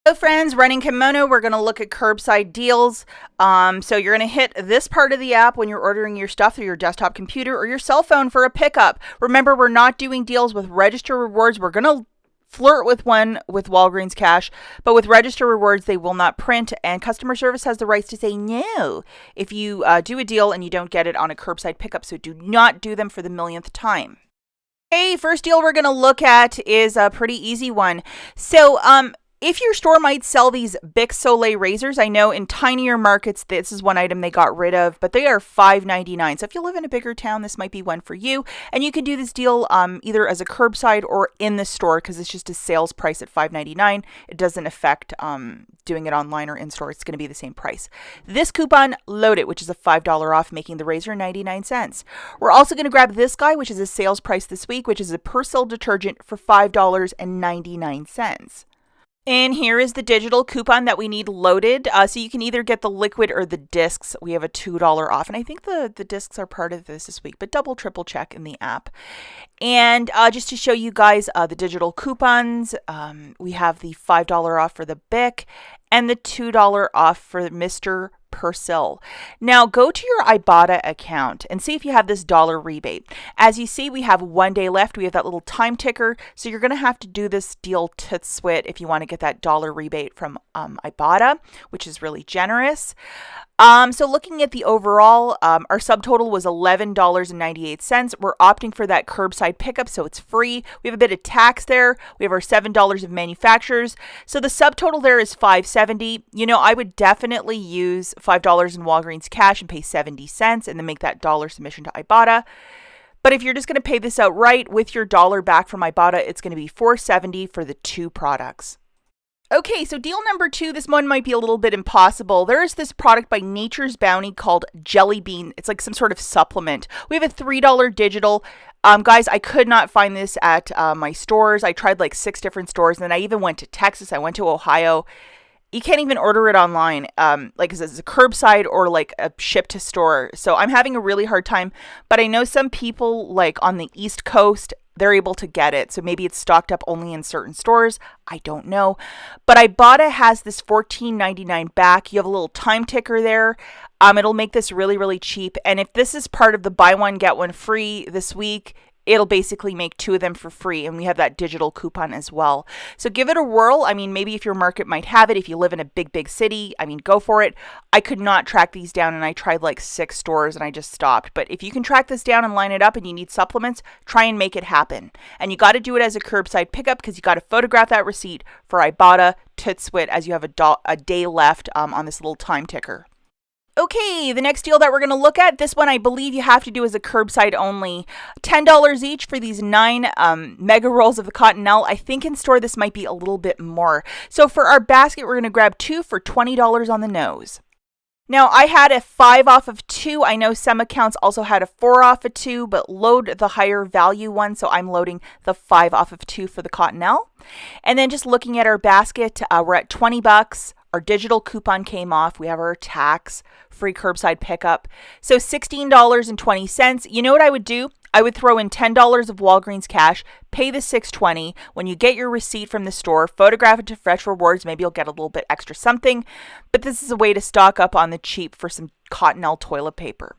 So friends, running kimono, we're going to look at curbside deals. So you're going to hit this part of the app when you're ordering your stuff through your desktop computer or your cell phone for a pickup. Remember, we're not doing deals with register rewards. We're going to flirt with one with Walgreens cash, but with register rewards, they will not print, and customer service has the rights to say no if you do a deal and you don't get it on a curbside pickup. So do not do them for the millionth time. Hey, first deal we're going to look at is a pretty easy one. So, if your store might sell these Bic Soleil razors, I know in tinier markets, this is one item they got rid of, but they are $5.99. So if you live in a bigger town, this might be one for you. And you can do this deal either as a curbside or in the store because it's just a sales price at $5.99. It doesn't affect doing it online or in store. It's going to be the same price. This coupon, load it, which is a $5 off, making the razor 99 cents. We're also going to grab this guy, which is a sales price this week, which is a Persil detergent for $5.99. And here is the digital coupon that we need loaded. So you can either get the liquid or the discs. We have a $2 off. And I think the discs are part of this week, but double, triple check in the app. And just to show you guys the digital coupons, we have the $5 off for the Bic and the $2 off for Mr. Persil. Now go to your IBOTTA account and see if you have this dollar rebate. As you see, we have 1 day left. We have that little time ticker. So you're going to have to do this deal to swit if you want to get that dollar rebate from IBOTTA, which is really generous. So looking at the overall, our subtotal was $11.98. We're opting for that curbside pickup, so it's free. We have a bit of tax there. We have our $7 of manufacturers. So the subtotal there is $5.70. You know, I would definitely use $5 in Walgreens cash and pay 70 cents and then make that dollar submission to IBOTTA. But if you're just going to pay this outright with your dollar back from IBOTTA, it's going to be $4.70 for the two products. Okay, so deal number 2, this one might be a little bit impossible. There is this product by Nature's Bounty called Jelly Bean. It's like some sort of supplement. We have a $3 digital. Guys, I could not find this at my stores. I tried like 6 different stores, and then I even went to Texas. I went to Ohio. You can't even order it online, like as a curbside or like a ship to store. So I'm having a really hard time, but I know some people like on the East Coast, they're able to get it. So maybe it's stocked up only in certain stores. I don't know. But IBOTTA has this $14.99 back. You have a little time ticker there. It'll make this really, really cheap. And if this is part of the buy one, get one free this week, it'll basically make 2 of them for free. And we have that digital coupon as well. So give it a whirl. I mean, maybe if your market might have it, if you live in a big, big city, I mean, go for it. I could not track these down and I tried like 6 stores and I just stopped. But if you can track this down and line it up and you need supplements, try and make it happen. And you got to do it as a curbside pickup because you got to photograph that receipt for IBOTTA Titswit as you have a day left on this little time ticker. Okay, the next deal that we're going to look at, this one I believe you have to do as a curbside only. $10 each for these 9 mega rolls of the Cottonelle. I think in store this might be a little bit more. So for our basket, we're going to grab 2 for $20 on the nose. Now, I had a 5 off of 2. I know some accounts also had a 4 off of 2, but load the higher value one. So I'm loading the 5 off of 2 for the Cottonelle. And then just looking at our basket, we're at $20. Our digital coupon came off. We have our tax, free curbside pickup. So $16.20. You know what I would do? I would throw in $10 of Walgreens cash, pay the $6.20. When you get your receipt from the store, photograph it to Fresh Rewards. Maybe you'll get a little bit extra something. But this is a way to stock up on the cheap for some Cottonelle toilet paper.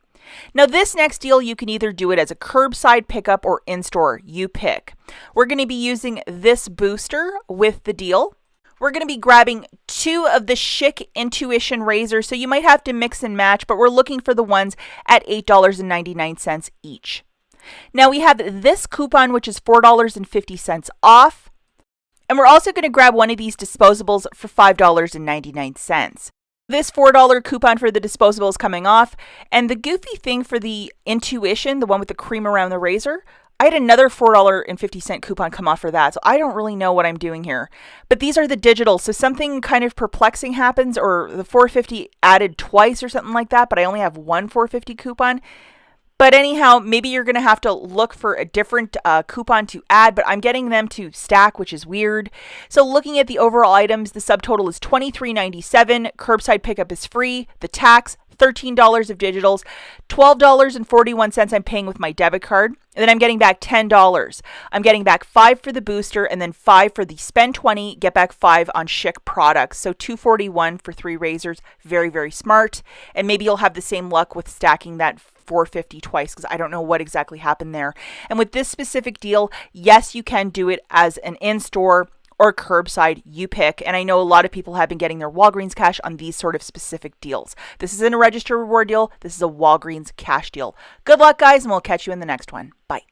Now, this next deal, you can either do it as a curbside pickup or in-store. You pick. We're going to be using this booster with the deal. We're going to be grabbing 2 of the Schick Intuition razors, so you might have to mix and match, but we're looking for the ones at $8.99 each. Now we have this coupon, which is $4.50 off, and we're also going to grab one of these disposables for $5.99. This $4 coupon for the disposable is coming off, and the goofy thing for the Intuition, the one with the cream around the razor, I had another $4.50 coupon come off for that, so I don't really know what I'm doing here. But these are the digital, so something kind of perplexing happens, or the $4.50 added twice or something like that, but I only have one $4.50 coupon. But anyhow, maybe you're going to have to look for a different coupon to add, but I'm getting them to stack, which is weird. So looking at the overall items, the subtotal is $23.97. Curbside pickup is free. The tax, $13 of digitals, $12.41 I'm paying with my debit card, and then I'm getting back $10. I'm getting back $5 for the booster and then $5 for the spend 20, get back $5 on Schick products. So $241 for 3 razors. Very, very smart. And maybe you'll have the same luck with stacking that $450 twice, because I don't know what exactly happened there. And with this specific deal, yes, you can do it as an in-store or curbside, you pick. And I know a lot of people have been getting their Walgreens cash on these sort of specific deals. This isn't a register reward deal. This is a Walgreens cash deal. Good luck, guys, and we'll catch you in the next one. Bye.